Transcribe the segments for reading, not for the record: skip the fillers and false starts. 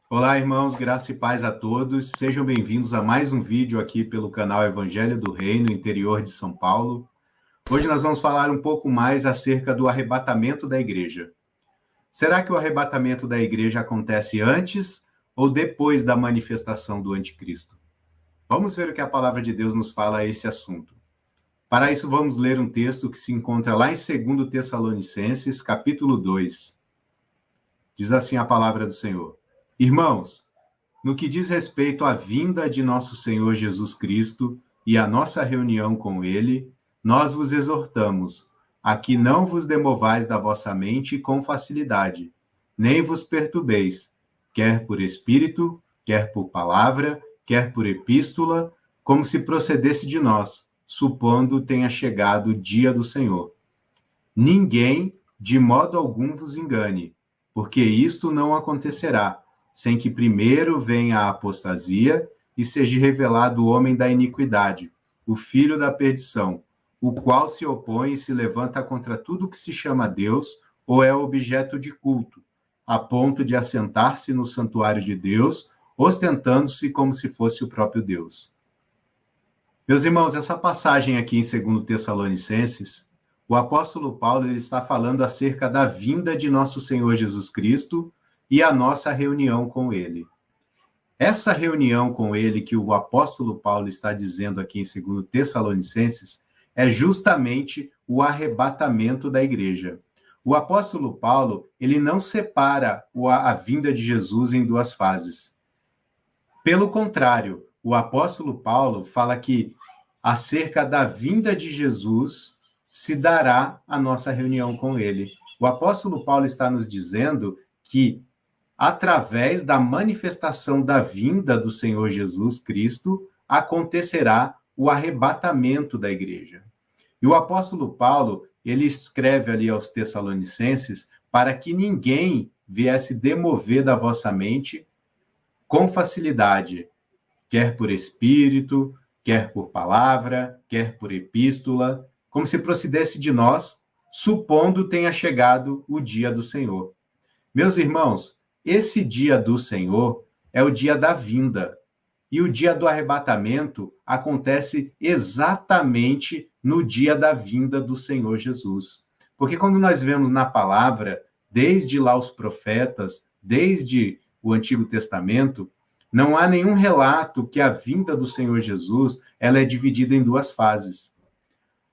Olá, irmãos, graça e paz a todos. Sejam bem-vindos a mais um vídeo aqui pelo canal Evangelho do Reino, interior de São Paulo. Hoje nós vamos falar um pouco mais acerca do arrebatamento da igreja. Será que o arrebatamento da igreja acontece antes ou depois da manifestação do anticristo? Vamos ver o que a palavra de Deus nos fala a esse assunto. Para isso, vamos ler um texto que se encontra lá em 2 Tessalonicenses, capítulo 2. Diz assim a palavra do Senhor: Irmãos, no que diz respeito à vinda de nosso Senhor Jesus Cristo e à nossa reunião com Ele, nós vos exortamos a que não vos demovais da vossa mente com facilidade, nem vos perturbeis, quer por espírito, quer por palavra, quer por epístola, como se procedesse de nós, supondo tenha chegado o dia do Senhor. Ninguém, de modo algum, vos engane, porque isto não acontecerá, sem que primeiro venha a apostasia e seja revelado o homem da iniquidade, o filho da perdição, o qual se opõe e se levanta contra tudo que se chama Deus ou é objeto de culto, a ponto de assentar-se no santuário de Deus, ostentando-se como se fosse o próprio Deus. Meus irmãos, essa passagem aqui em 2 Tessalonicenses, o apóstolo Paulo ele está falando acerca da vinda de nosso Senhor Jesus Cristo e a nossa reunião com ele. Essa reunião com ele que o apóstolo Paulo está dizendo aqui em 2 Tessalonicenses é justamente o arrebatamento da igreja. O apóstolo Paulo, ele não separa a vinda de Jesus em duas fases. Pelo contrário, o apóstolo Paulo fala que acerca da vinda de Jesus se dará a nossa reunião com ele. O apóstolo Paulo está nos dizendo que através da manifestação da vinda do Senhor Jesus Cristo, acontecerá o arrebatamento da igreja. E o apóstolo Paulo, ele escreve ali aos Tessalonicenses para que ninguém viesse demover da vossa mente com facilidade, quer por espírito, quer por palavra, quer por epístola, como se procedesse de nós, supondo tenha chegado o dia do Senhor. Meus irmãos, esse dia do Senhor é o dia da vinda. E o dia do arrebatamento acontece exatamente no dia da vinda do Senhor Jesus. Porque quando nós vemos na palavra, desde lá os profetas, desde o Antigo Testamento, não há nenhum relato que a vinda do Senhor Jesus ela é dividida em duas fases.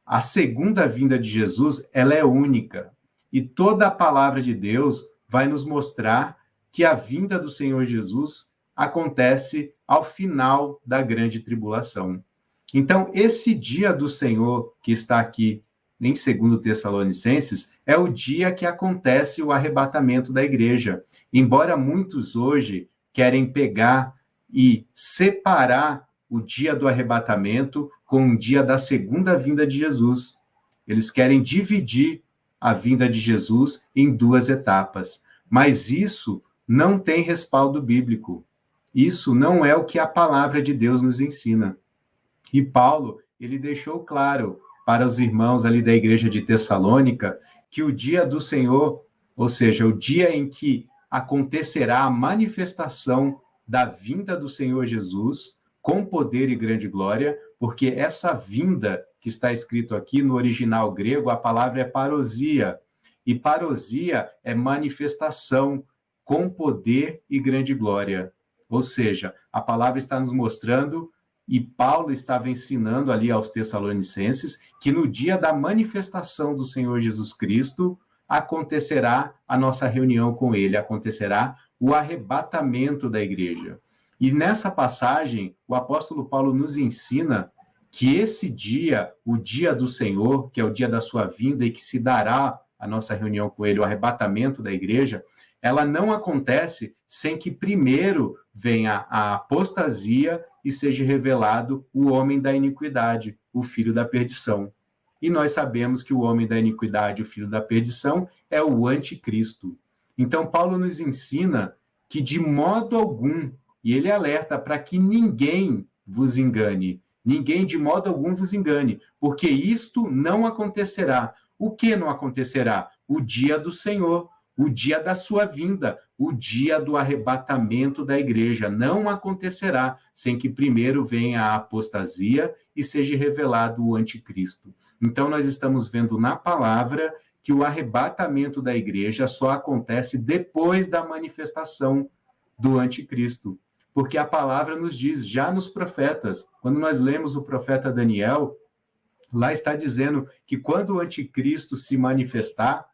A segunda vinda de Jesus ela é única. E toda a palavra de Deus vai nos mostrar que a vinda do Senhor Jesus acontece ao final da grande tribulação. Então, esse dia do Senhor que está aqui em 2 Tessalonicenses é o dia que acontece o arrebatamento da igreja. Embora muitos hoje querem pegar e separar o dia do arrebatamento com o dia da segunda vinda de Jesus. Eles querem dividir a vinda de Jesus em duas etapas. Mas isso não tem respaldo bíblico. Isso não é o que a palavra de Deus nos ensina. E Paulo, ele deixou claro para os irmãos ali da igreja de Tessalônica que o dia do Senhor, ou seja, o dia em que acontecerá a manifestação da vinda do Senhor Jesus com poder e grande glória, porque essa vinda que está escrito aqui no original grego, a palavra é parousia, e parousia é manifestação com poder e grande glória. Ou seja, a palavra está nos mostrando, e Paulo estava ensinando ali aos Tessalonicenses, que no dia da manifestação do Senhor Jesus Cristo, acontecerá a nossa reunião com ele, acontecerá o arrebatamento da igreja. E nessa passagem, o apóstolo Paulo nos ensina que esse dia, o dia do Senhor, que é o dia da sua vinda e que se dará a nossa reunião com ele, o arrebatamento da igreja, ela não acontece sem que primeiro venha a apostasia e seja revelado o homem da iniquidade, o filho da perdição. E nós sabemos que o homem da iniquidade, o filho da perdição, é o anticristo. Então, Paulo nos ensina que de modo algum, e ele alerta para que ninguém vos engane, ninguém de modo algum vos engane, porque isto não acontecerá. O que não acontecerá? O dia do Senhor, o dia da sua vinda, o dia do arrebatamento da igreja. Não acontecerá sem que primeiro venha a apostasia e seja revelado o anticristo. Então, nós estamos vendo na palavra que o arrebatamento da igreja só acontece depois da manifestação do anticristo. Porque a palavra nos diz, já nos profetas, quando nós lemos o profeta Daniel, lá está dizendo que quando o anticristo se manifestar,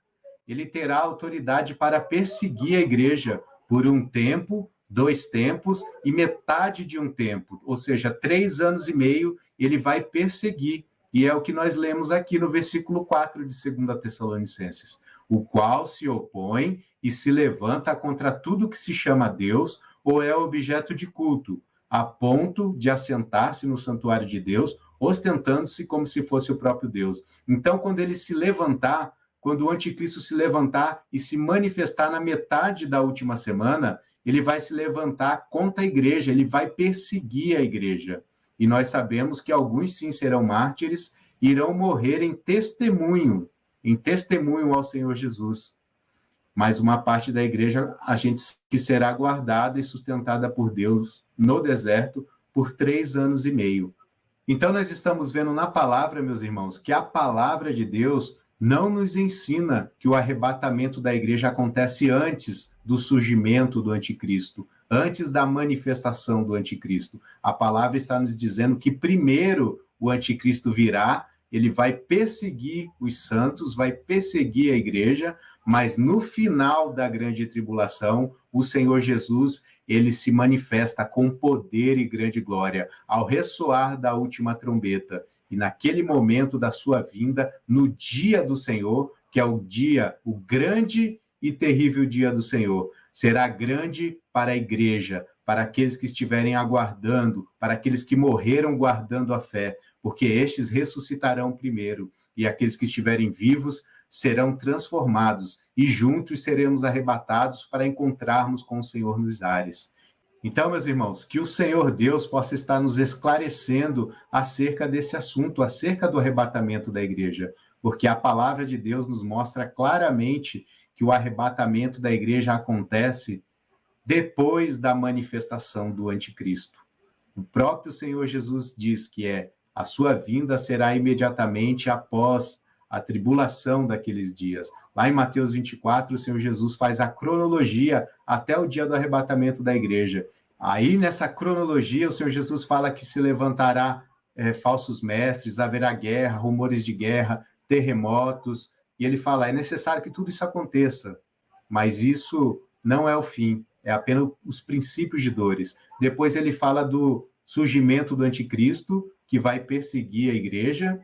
ele terá autoridade para perseguir a igreja por um tempo, 2 tempos e metade de um tempo, ou seja, 3 anos e meio, ele vai perseguir. E é o que nós lemos aqui no versículo 4 de 2 Tessalonicenses. O qual se opõe e se levanta contra tudo que se chama Deus ou é objeto de culto, a ponto de assentar-se no santuário de Deus, ostentando-se como se fosse o próprio Deus. Então, quando ele se levantar, quando o anticristo se levantar e se manifestar na metade da última semana, ele vai se levantar contra a igreja, ele vai perseguir a igreja. E nós sabemos que alguns sim serão mártires, irão morrer em testemunho ao Senhor Jesus. Mas uma parte da igreja, a gente que será guardada e sustentada por Deus no deserto por 3 anos e meio. Então nós estamos vendo na palavra, meus irmãos, que a palavra de Deus não nos ensina que o arrebatamento da igreja acontece antes do surgimento do anticristo, antes da manifestação do anticristo. A palavra está nos dizendo que primeiro o anticristo virá, ele vai perseguir os santos, vai perseguir a igreja, mas no final da grande tribulação, o Senhor Jesus, ele se manifesta com poder e grande glória, ao ressoar da última trombeta. E naquele momento da sua vinda, no dia do Senhor, que é o grande e terrível dia do Senhor, será grande para a igreja, para aqueles que estiverem aguardando, para aqueles que morreram guardando a fé, porque estes ressuscitarão primeiro, e aqueles que estiverem vivos serão transformados, e juntos seremos arrebatados para encontrarmos com o Senhor nos ares. Então, meus irmãos, que o Senhor Deus possa estar nos esclarecendo acerca desse assunto, acerca do arrebatamento da igreja, porque a palavra de Deus nos mostra claramente que o arrebatamento da igreja acontece depois da manifestação do anticristo. O próprio Senhor Jesus diz que a sua vinda será imediatamente após a tribulação daqueles dias. Lá em Mateus 24, o Senhor Jesus faz a cronologia até o dia do arrebatamento da igreja. Aí, nessa cronologia, o Senhor Jesus fala que se levantará falsos mestres, haverá guerra, rumores de guerra, terremotos, e ele fala, é necessário que tudo isso aconteça, mas isso não é o fim, é apenas os princípios de dores. Depois ele fala do surgimento do anticristo, que vai perseguir a igreja,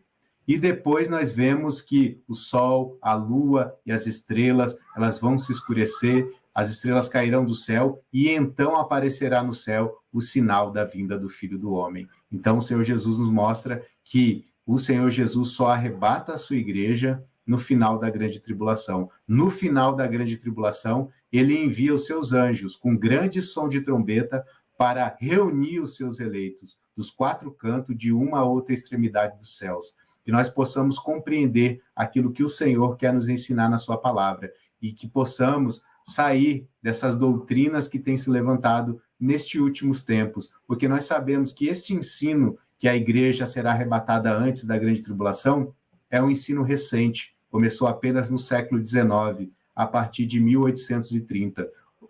e depois nós vemos que o sol, a lua e as estrelas, elas vão se escurecer, as estrelas cairão do céu, e então aparecerá no céu o sinal da vinda do Filho do Homem. Então o Senhor Jesus nos mostra que o Senhor Jesus só arrebata a sua igreja no final da grande tribulação. No final da grande tribulação, ele envia os seus anjos com grande som de trombeta para reunir os seus eleitos dos 4 cantos de uma a outra extremidade dos céus. Que nós possamos compreender aquilo que o Senhor quer nos ensinar na sua palavra e que possamos sair dessas doutrinas que têm se levantado nestes últimos tempos, porque nós sabemos que esse ensino que a igreja será arrebatada antes da grande tribulação é um ensino recente, começou apenas no século XIX, a partir de 1830,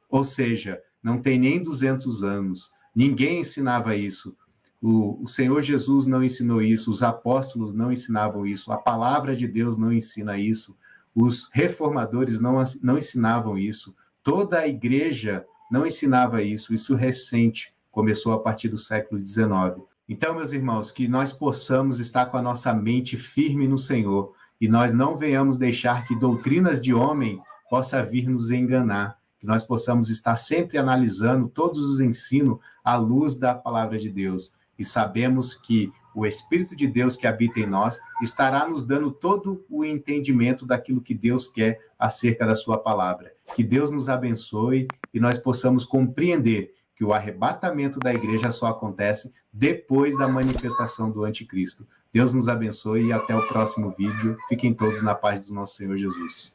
ou seja, não tem nem 200 anos, ninguém ensinava isso. O Senhor Jesus não ensinou isso, os apóstolos não ensinavam isso, a palavra de Deus não ensina isso, os reformadores não ensinavam isso, toda a igreja não ensinava isso, isso recente, começou a partir do século XIX. Então, meus irmãos, que nós possamos estar com a nossa mente firme no Senhor e nós não venhamos deixar que doutrinas de homem possa vir nos enganar, que nós possamos estar sempre analisando todos os ensinos à luz da palavra de Deus. E sabemos que o Espírito de Deus que habita em nós estará nos dando todo o entendimento daquilo que Deus quer acerca da sua palavra. Que Deus nos abençoe e nós possamos compreender que o arrebatamento da igreja só acontece depois da manifestação do anticristo. Deus nos abençoe e até o próximo vídeo. Fiquem todos na paz do nosso Senhor Jesus.